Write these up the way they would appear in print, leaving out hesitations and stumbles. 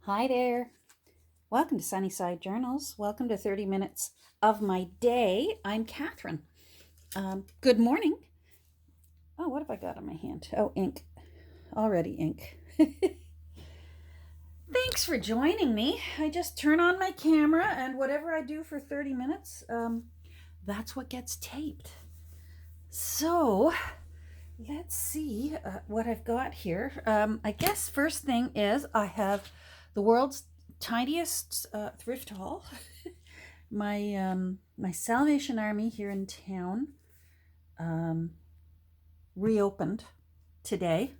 Hi there. Welcome to Sunnyside Journals. Welcome to 30 minutes of my day. I'm Catherine. Good morning. Oh, what have I got on my hand? Oh, ink. Already ink. Thanks for joining me. I just turn on my camera and whatever I do for 30 minutes, that's what gets taped. So let's see what I've got here. I guess first thing is I have the world's tiniest thrift haul. My Salvation Army here in town reopened today,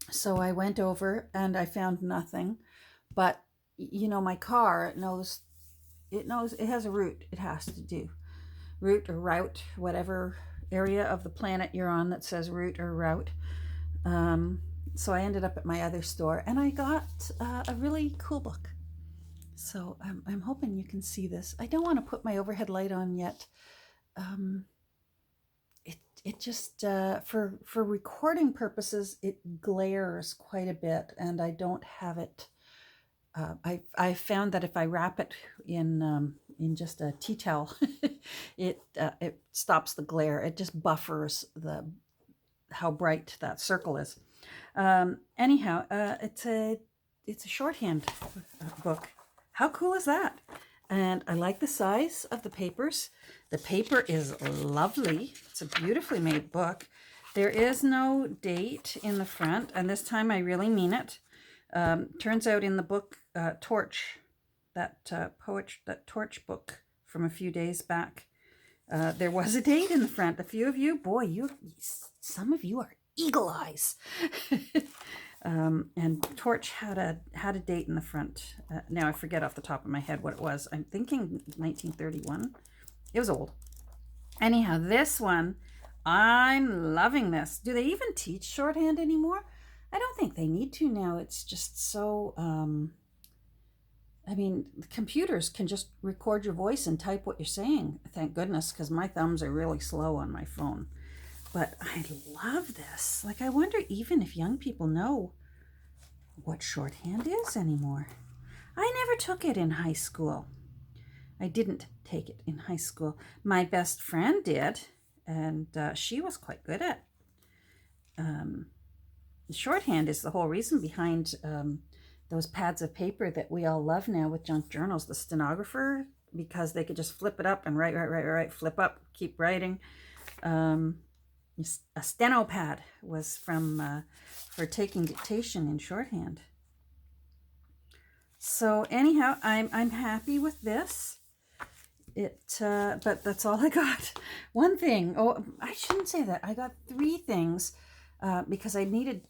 so I went over and I found nothing. But my car it knows it has a route it has to do, route or route, whatever area of the planet you're on that says route or route. So I ended up at my other store and I got a really cool book. So I'm hoping you can see this. I don't want to put my overhead light on yet. It just for recording purposes it glares quite a bit, and I don't have it. I found that if I wrap it in just a tea towel, it stops the glare. It just buffers how bright that circle is. Anyhow, it's a shorthand book. How cool is that? And I like the size of the papers. The paper is lovely. It's a beautifully made book. There is no date in the front, and this time I really mean it. Turns out in the book Torch, that Torch book from a few days back, there was a date in the front. A few of you, some of you are eagle eyes. And Torch had a date in the front. Now I forget off the top of my head what it was. I'm thinking 1931. It was old. Anyhow, this one, I'm loving this. Do they even teach shorthand anymore? I don't think they need to now. It's just so, the computers can just record your voice and type what you're saying. Thank goodness, because my thumbs are really slow on my phone. But I love this. Like, I wonder even if young people know what shorthand is anymore. I never took it in high school. I didn't take it in high school. My best friend did, and she was quite good at shorthand. Is the whole reason behind those pads of paper that we all love now with junk journals, the stenographer, because they could just flip it up and write, flip up, keep writing. A steno pad was for taking dictation in shorthand. So anyhow, I'm happy with this. But that's all I got. One thing. Oh, I shouldn't say that. I got three things because I needed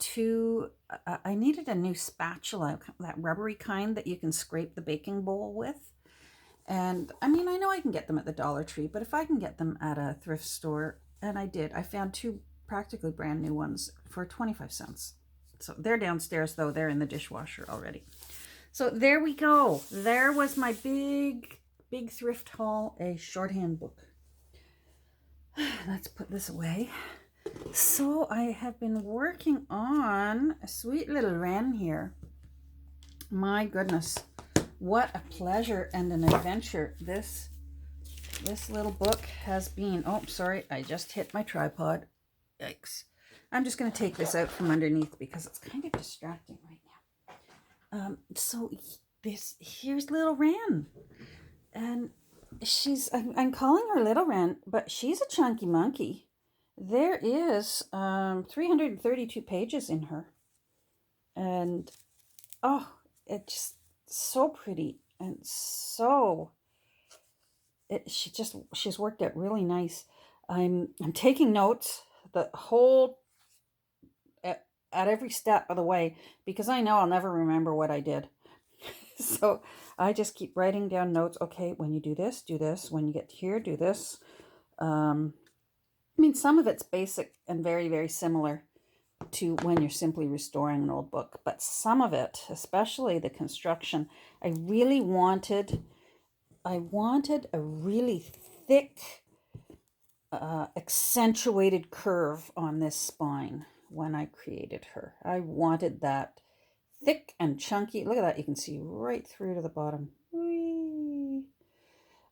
I needed a new spatula, that rubbery kind that you can scrape the baking bowl with. And I know I can get them at the Dollar Tree, but if I can get them at a thrift store, and I did, I found two practically brand new ones for 25 cents. So they're downstairs, though. They're in the dishwasher already. So there we go. There was my big thrift haul, a shorthand book. Let's put this away. So I have been working on a sweet little Wren here. My goodness, what a pleasure and an adventure this little book has been. Oh, sorry, I just hit my tripod. Yikes. I'm just going to take this out from underneath because it's kind of distracting right now. So here's little Wren. And I'm calling her Little Wren, but she's a chunky monkey. There is 332 pages in her. And, oh, it's just so pretty and so... she's worked out really nice. I'm taking notes the whole at every step of the way because I know I'll never remember what I did. So I just keep writing down notes. Okay, when you do this, do this. When you get here, do this. Some of it's basic and very, very similar to when you're simply restoring an old book, but some of it, especially the construction, I wanted a really thick, accentuated curve on this spine when I created her. I wanted that thick and chunky. Look at that. You can see right through to the bottom. Whee!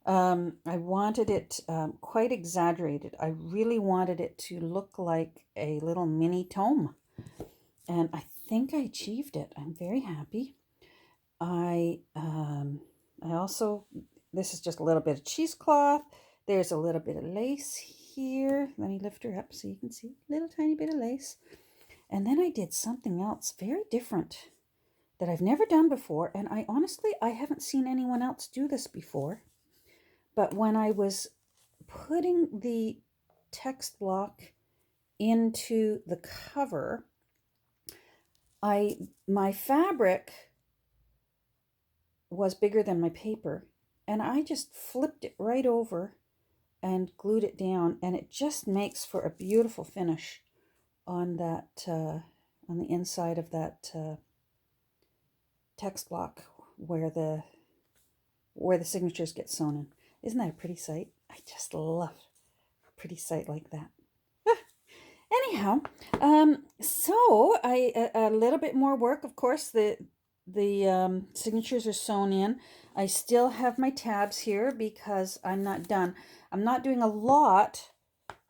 I wanted it quite exaggerated. I really wanted it to look like a little mini tome. And I think I achieved it. I'm very happy. I also, this is just a little bit of cheesecloth. There's a little bit of lace here. Let me lift her up so you can see a little tiny bit of lace. And then I did something else very different that I've never done before. And I honestly, I haven't seen anyone else do this before. But when I was putting the text block into the cover, my fabric was bigger than my paper, and I just flipped it right over and glued it down, and it just makes for a beautiful finish on that on the inside of that text block where the signatures get sewn in. Isn't that a pretty sight? I just love a pretty sight like that. Anyhow, so a little bit more work. Of course, the signatures are sewn in. I still have my tabs here because I'm not done. I'm not doing a lot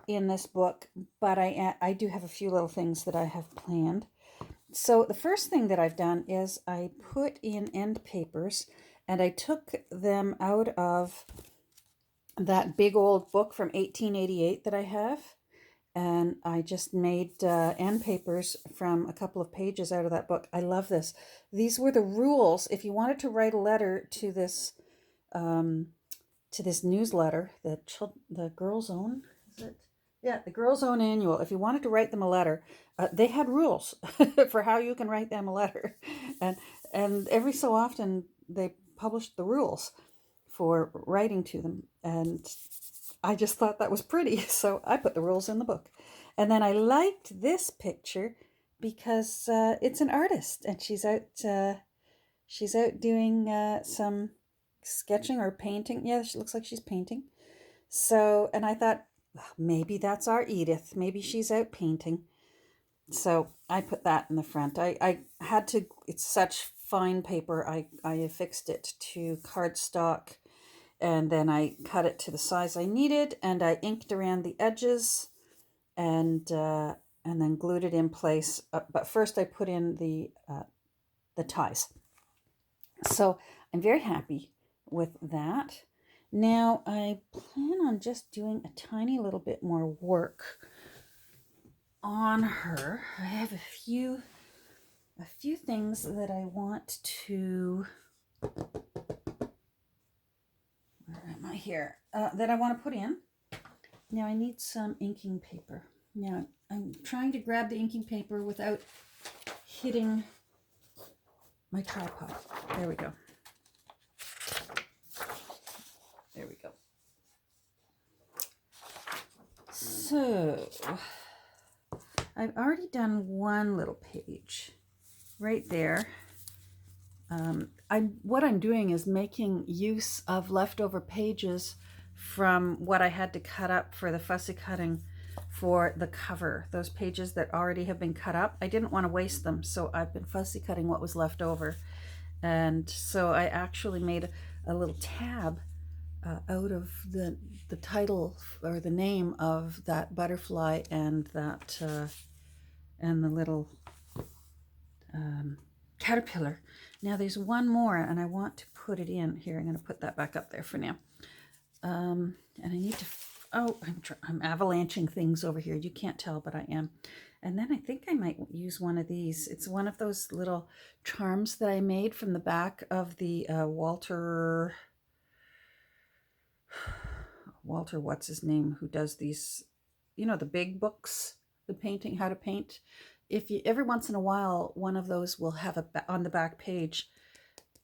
in this book, but I do have a few little things that I have planned. So the first thing that I've done is I put in end papers, and I took them out of that big old book from 1888 that I have. And I just made end papers from a couple of pages out of that book. I love this. These were the rules. If you wanted to write a letter to this newsletter, the Girls' Own, is it? Yeah, the Girls' Own Annual. If you wanted to write them a letter, they had rules for how you can write them a letter, and every so often they published the rules for writing to them, and I just thought that was pretty, so I put the rules in the book. And then I liked this picture because it's an artist, and she's out doing some sketching or painting. Yeah, she looks like she's painting. So, and I thought, well, maybe that's our Edith. Maybe she's out painting. So I put that in the front. I had to. It's such fine paper. I affixed it to cardstock. And then I cut it to the size I needed, and I inked around the edges, and then glued it in place. But first, I put in the ties. So I'm very happy with that. Now I plan on just doing a tiny little bit more work on her. I have a few things that I want to. Where am I here? That I want to put in. Now I need some inking paper. Now I'm trying to grab the inking paper without hitting my tripod. There we go. There we go. So I've already done one little page right there. What I'm doing is making use of leftover pages from what I had to cut up for the fussy cutting for the cover. Those pages that already have been cut up, I didn't want to waste them, so I've been fussy cutting what was left over. And so I actually made a little tab out of the title or the name of that butterfly and that and the little caterpillar. Now there's one more, and I want to put it in here. I'm going to put that back up there for now. And I need to. I'm avalanching things over here. You can't tell, but I am. And then I think I might use one of these. It's one of those little charms that I made from the back of the Walter, what's his name, who does these, the big books, the painting, how to paint. If you, every once in a while, one of those will have on the back page,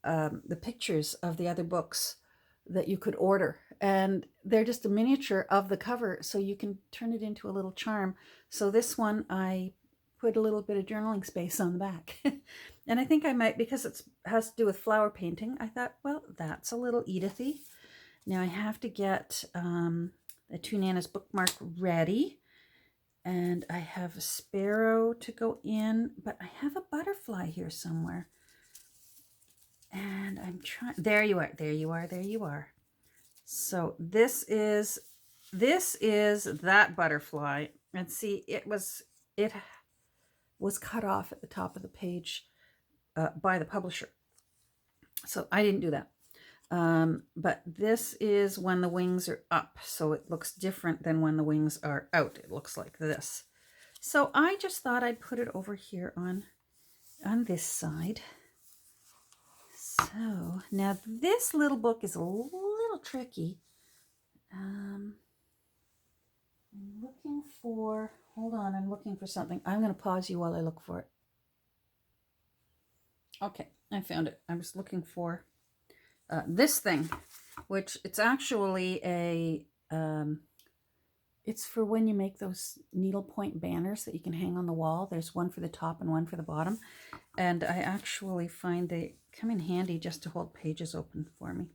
the pictures of the other books that you could order. And they're just a miniature of the cover, so you can turn it into a little charm. So this one, I put a little bit of journaling space on the back. And I think I might, because it has to do with flower painting, I thought, well, that's a little Edithy. Now I have to get the Two Nanas bookmark ready. And I have a sparrow to go in, but I have a butterfly here somewhere. And I'm trying, there you are, there you are, there you are. So this is that butterfly. And see, it was cut off at the top of the page by the publisher. So I didn't do that. But this is when the wings are up. So it looks different than when the wings are out. It looks like this. So I just thought I'd put it over here on this side. So now this little book is a little tricky. I'm looking for, hold on, I'm looking for something. I'm going to pause you while I look for it. Okay, I found it. I was looking for this thing, which it's actually a, it's for when you make those needlepoint banners that you can hang on the wall. There's one for the top and one for the bottom. And I actually find they come in handy just to hold pages open for me.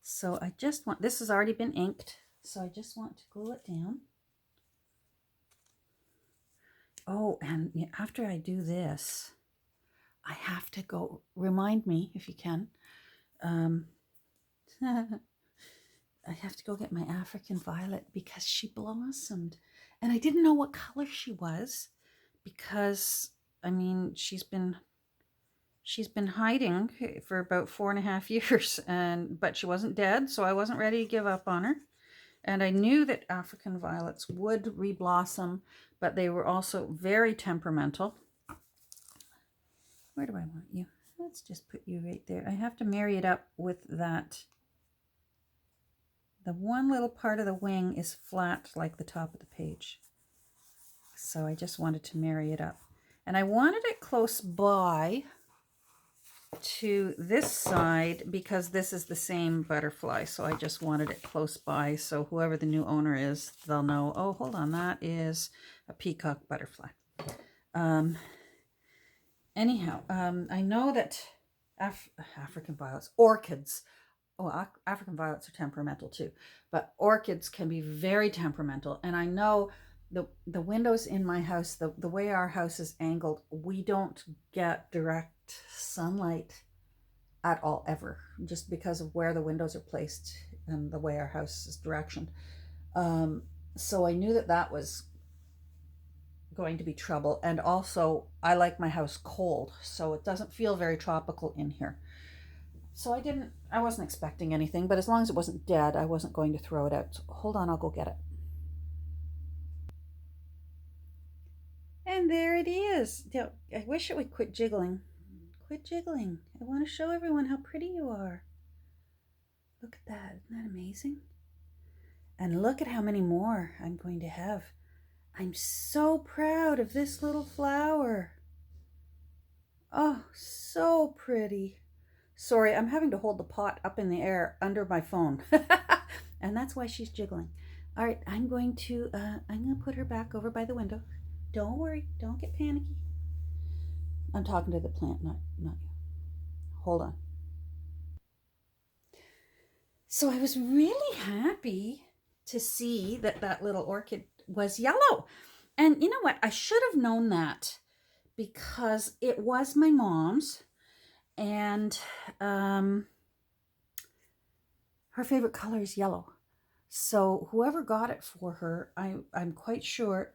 So I just want, this has already been inked, so I just want to glue it down. Oh, and after I do this, I have to go, remind me if you can, I have to go get my African violet because she blossomed. And I didn't know what color she was because, I mean, she's been hiding for about 4.5 years, but she wasn't dead, so I wasn't ready to give up on her. And I knew that African violets would reblossom, but they were also very temperamental. Where do I want you? Let's just put you right there. I have to marry it up with that. The one little part of the wing is flat like the top of the page. So I just wanted to marry it up. And I wanted it close by to this side because this is the same butterfly. So I just wanted it close by. So whoever the new owner is, they'll know, oh, hold on, that is a peacock butterfly. Anyhow, I know that African violets, orchids, oh, African violets are temperamental too, but orchids can be very temperamental. And I know the windows in my house, the way our house is angled, we don't get direct sunlight at all ever, just because of where the windows are placed and the way our house is directioned. So I knew that was going to be trouble. And also I like my house cold, so it doesn't feel very tropical in here. So I wasn't expecting anything, but as long as it wasn't dead, I wasn't going to throw it out. So hold on, I'll go get it. And there it is. I wish it would quit jiggling. Quit jiggling. I want to show everyone how pretty you are. Look at that. Isn't that amazing? And look at how many more I'm going to have. I'm so proud of this little flower. Oh, so pretty. Sorry, I'm having to hold the pot up in the air under my phone. And that's why she's jiggling. All right, I'm going to put her back over by the window. Don't worry, don't get panicky. I'm talking to the plant, not you. Hold on. So I was really happy to see that little orchid was yellow. And you know what? I should have known that because it was my mom's. And her favorite color is yellow. So whoever got it for her, I'm quite sure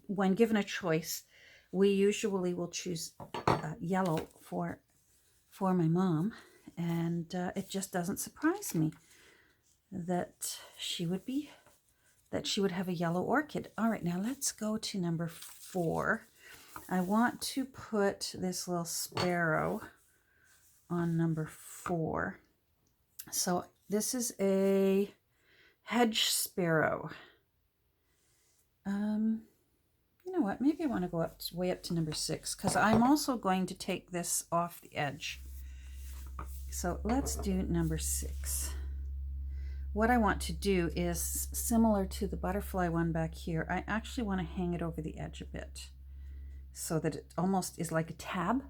when given a choice, we usually will choose yellow for my mom. And it just doesn't surprise me that she would have a yellow orchid. All right, now let's go to number 4. I want to put this little sparrow on number 4. So this is a hedge sparrow. You know what? Maybe I want to go way up to number 6 because I'm also going to take this off the edge. So let's do number 6. What I want to do is similar to the butterfly one back here. I actually want to hang it over the edge a bit so that it almost is like a tab.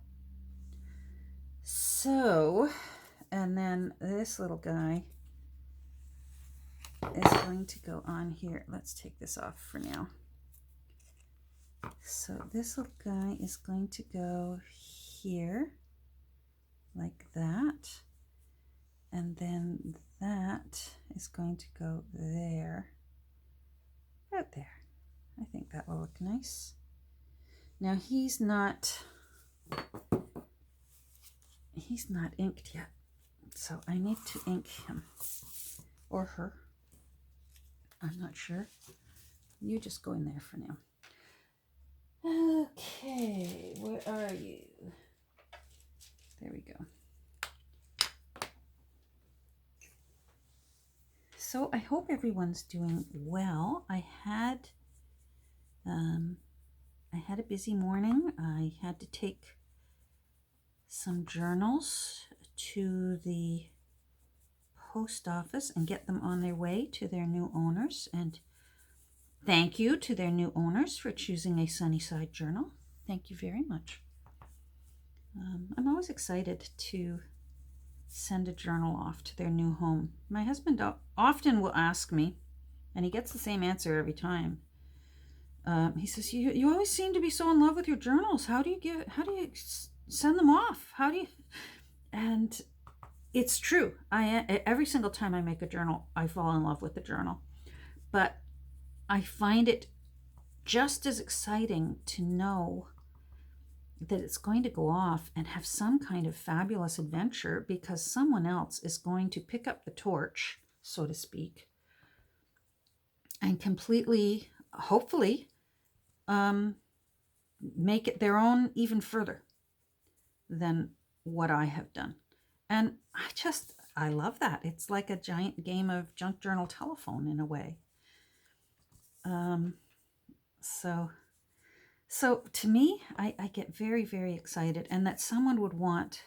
So, and then this little guy is going to go on here. Let's take this off for now. So this little guy is going to go here, like that. And then that is going to go there, right there. I think that will look nice. Now he's not inked yet, so I need to ink him or her. I'm not sure. You just go in there for now. Okay, where are you? There we go. So I hope everyone's doing well. I had a busy morning. I had to take some journals to the post office and get them on their way to their new owners. And thank you to their new owners for choosing a Sunnyside journal. Thank you very much. I'm always excited to send a journal off to their new home. My husband often will ask me, and he gets the same answer every time. He says, you always seem to be so in love with your journals. How do you send them off? And it's true. Every single time I make a journal, I fall in love with the journal. But I find it just as exciting to know that it's going to go off and have some kind of fabulous adventure, because someone else is going to pick up the torch, so to speak, and completely, hopefully, make it their own even further than what I have done. And I love that. It's like a giant game of junk journal telephone in a way. So to me, I get very, very excited, and that someone would want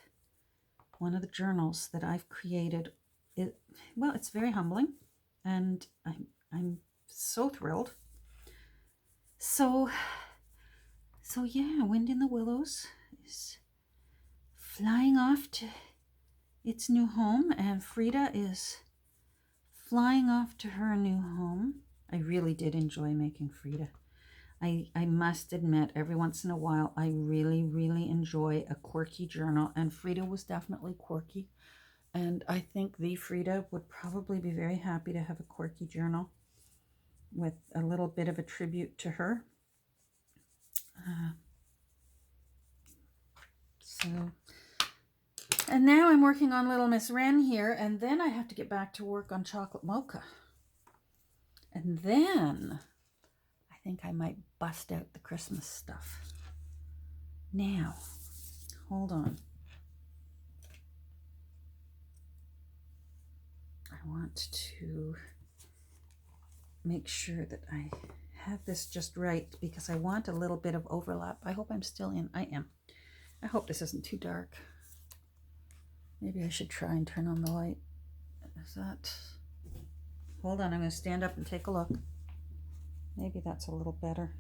one of the journals that I've created. It's very humbling, and I'm so thrilled. So yeah, Wind in the Willows is flying off to its new home, and Frida is flying off to her new home. I really did enjoy making Frida. I must admit, every once in a while, I really, really enjoy a quirky journal, and Frida was definitely quirky. And I think the Frida would probably be very happy to have a quirky journal with a little bit of a tribute to her. And now I'm working on Little Miss Wren here, and then I have to get back to work on Chocolate Mocha. And then I think I might bust out the Christmas stuff. Now, hold on. I want to make sure that I have this just right, because I want a little bit of overlap. I hope I'm still in. I am. I hope this isn't too dark. Maybe I should try and turn on the light. Is that... Hold on, I'm going to stand up and take a look. Maybe that's a little better.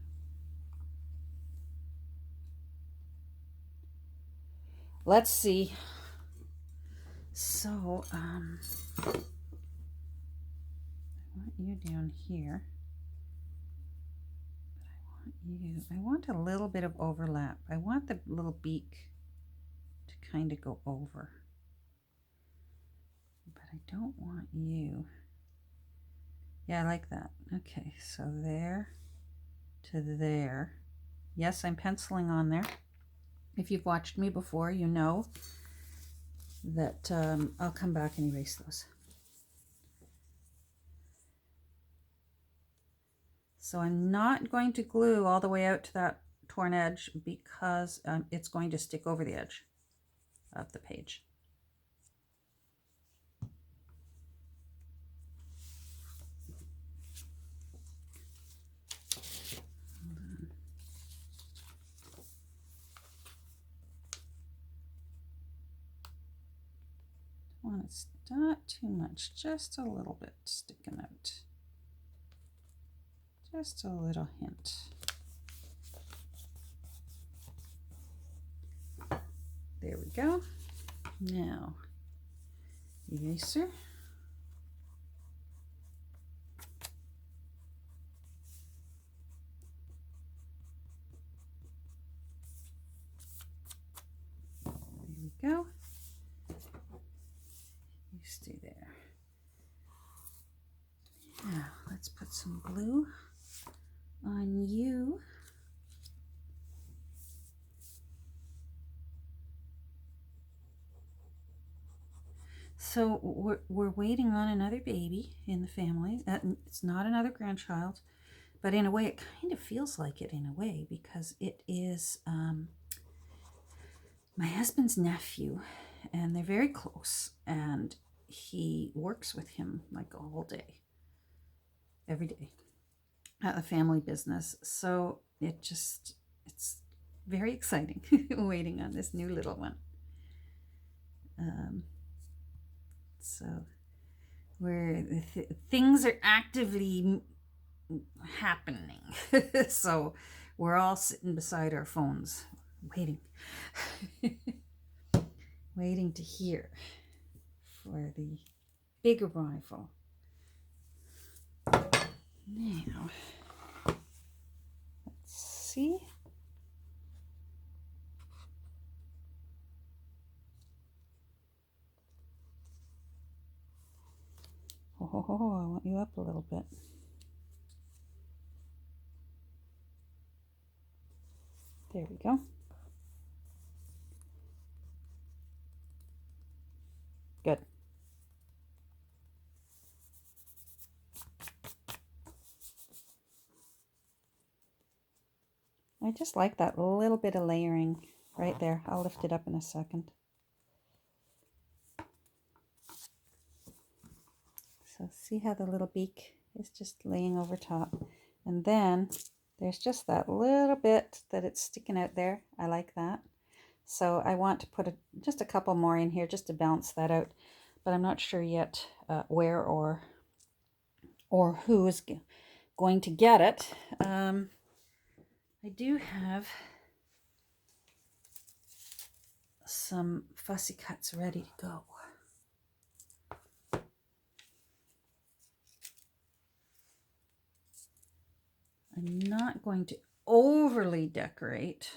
Let's see. So, I want you down here. I want a little bit of overlap. I want the little beak to kind of go over. But I don't want you. Yeah, I like that. Okay, so there to there. Yes, I'm penciling on there. If you've watched me before, you know that I'll come back and erase those. So I'm not going to glue all the way out to that torn edge, because it's going to stick over the edge of the page. It's not too much, just a little bit sticking out. Just a little hint. There we go. Now, eraser. go. You stay there. Now, let's put some glue on you. So we're waiting on another baby in the family. It's not another grandchild, but in a way it kind of feels like it in a way, because it is my husband's nephew, and they're very close, and he works with him like all day, every day at the family business. So it's very exciting waiting on this new little one. So where things are actively happening. So we're all sitting beside our phones waiting waiting to hear for the big arrival. Now let's see. Oh, I want you up a little bit. There we go. Good. I just like that little bit of layering right there. I'll lift it up in a second. So see how the little beak is just laying over top. And then there's just that little bit that it's sticking out there. I like that. So I want to put just a couple more in here just to balance that out. But I'm not sure yet where or who is going to get it. I do have some fussy cuts ready to go. I'm not going to overly decorate.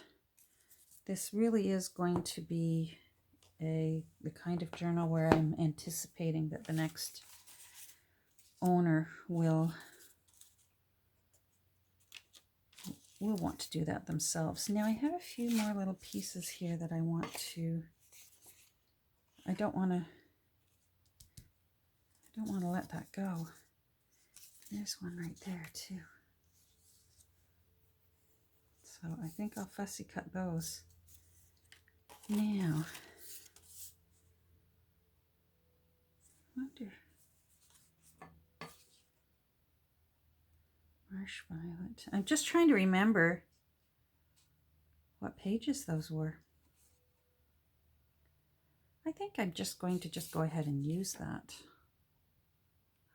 This really is going to be the kind of journal where I'm anticipating that the next owner will want to do that themselves. Now I have a few more little pieces here that I want to, I don't want to let that go. There's one right there too. So I think I'll fussy cut those. Now, wonder, Marsh Violet. I'm just trying to remember what pages those were. I think I'm just going to go ahead and use that.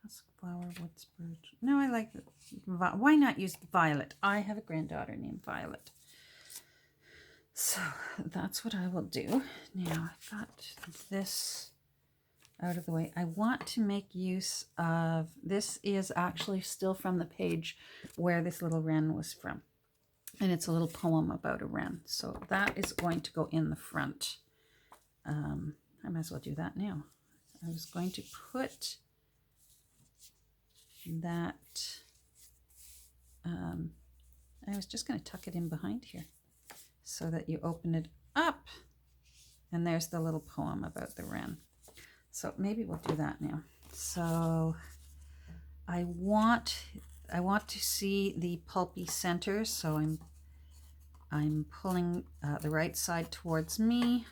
Husk flower, wood spruce. No, I like it. Why not use Violet? I have a granddaughter named Violet. So that's what I will do. Now I've got this out of the way. I want to make use of, this is actually still from the page where this little wren was from. And it's a little poem about a wren. So that is going to go in the front. I might as well do that now. I was going to put that, I was just going to tuck it in behind here so that you open it up and there's the little poem about the wren. So maybe we'll do that now. So I want to see the pulpy center, so I'm pulling the right side towards me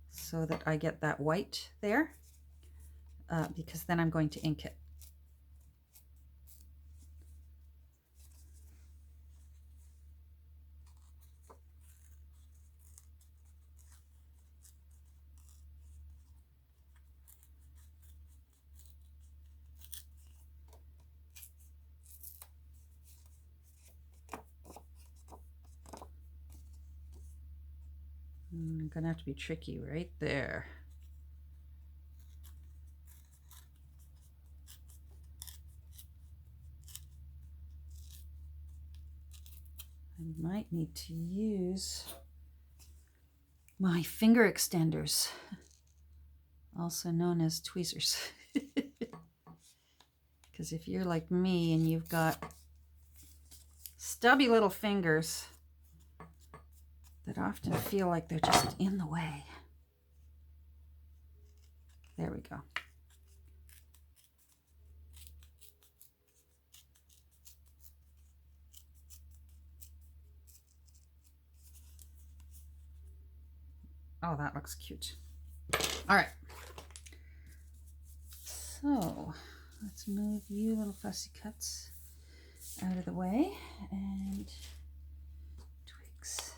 so that I get that white there, because then I'm going to ink it. I'm gonna have to be tricky right there. I You might need to use my finger extenders, also known as tweezers. Because if you're like me and you've got stubby little fingers that often feel like they're just in the way. There we go. Oh, that looks cute. All right. So let's move you little fussy cuts out of the way and twigs.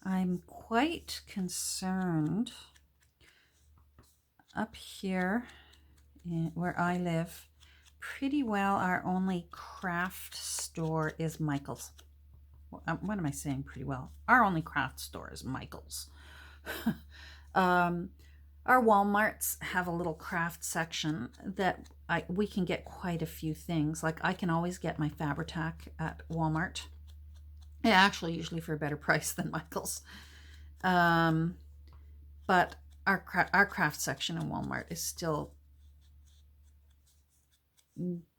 I'm quite concerned up here where I live. Pretty well our only craft store is Michael's. What am I saying pretty well? Our only craft store is Michael's. Our Walmarts have a little craft section that we can get quite a few things. Like I can always get my Fabri-Tac at Walmart. Yeah, actually usually for a better price than Michael's. But our craft section in Walmart is still,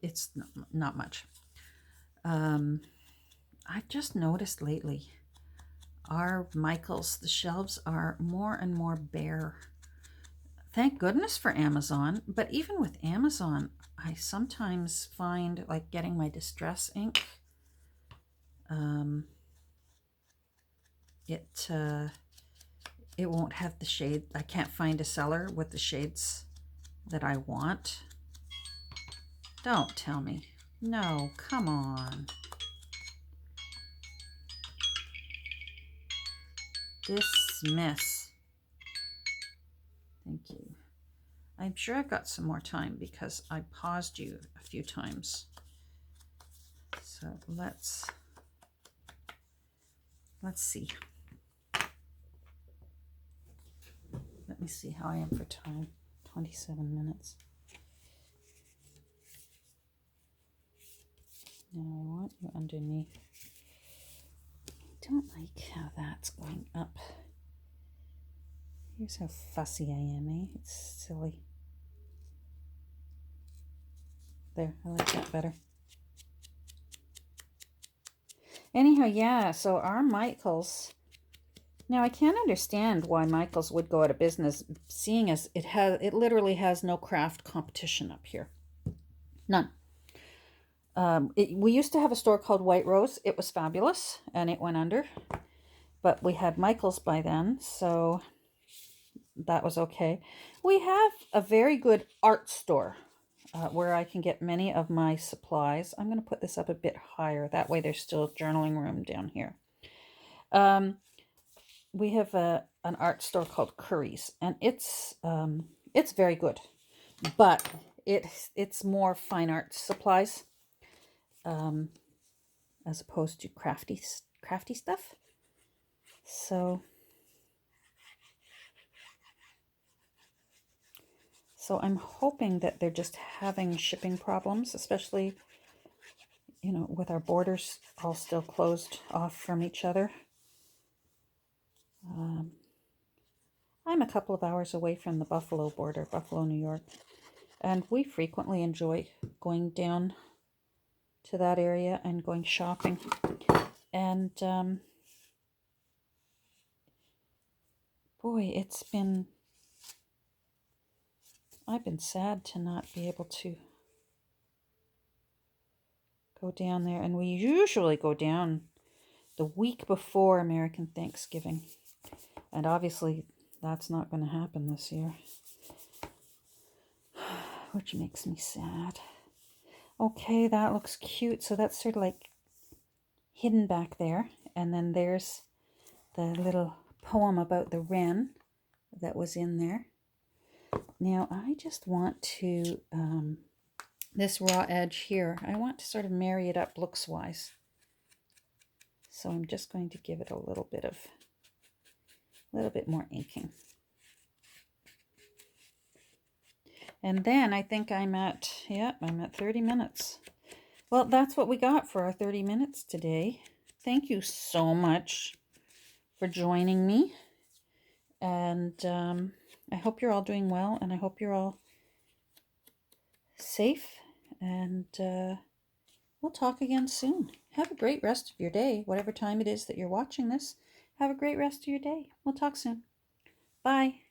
it's not much. I've just noticed lately our Michael's, the shelves are more and more bare. Thank goodness for Amazon, but even with Amazon, I sometimes find like getting my distress ink, it won't have the shade. I can't find a seller with the shades that I want. Don't tell me. No, come on. Dismiss. Thank you. I'm sure I've got some more time because I paused you a few times. So let's see. Let me see how I am for time. 27 minutes. Now I want you underneath. I don't like how that's going up. Here's how fussy I am, eh? It's silly. There, I like that better. Anyhow, yeah, so our Michael's. Now I can't understand why Michael's would go out of business, seeing as it literally has no craft competition up here. None. We used to have a store called White Rose. It was fabulous, and it went under. But we had Michael's by then, so that was okay. We have a very good art store where I can get many of my supplies. I'm going to put this up a bit higher. That way there's still journaling room down here. We have an art store called Curry's, and it's very good, but it's more fine art supplies as opposed to crafty stuff. So I'm hoping that they're just having shipping problems, especially, with our borders all still closed off from each other. I'm a couple of hours away from the Buffalo border, Buffalo, New York, and we frequently enjoy going down to that area and going shopping. And boy, I've been sad to not be able to go down there. And we usually go down the week before American Thanksgiving. And obviously that's not going to happen this year, which makes me sad. Okay, that looks cute. So that's sort of like hidden back there. And then there's the little poem about the wren that was in there. Now I just want to, this raw edge here, I want to sort of marry it up looks wise. So I'm just going to give it a little bit more inking. And then I think I'm at 30 minutes. Well, that's what we got for our 30 minutes today. Thank you so much for joining me. And I hope you're all doing well, and I hope you're all safe. And we'll talk again soon. Have a great rest of your day, whatever time it is that you're watching this. Have a great rest of your day. We'll talk soon. Bye.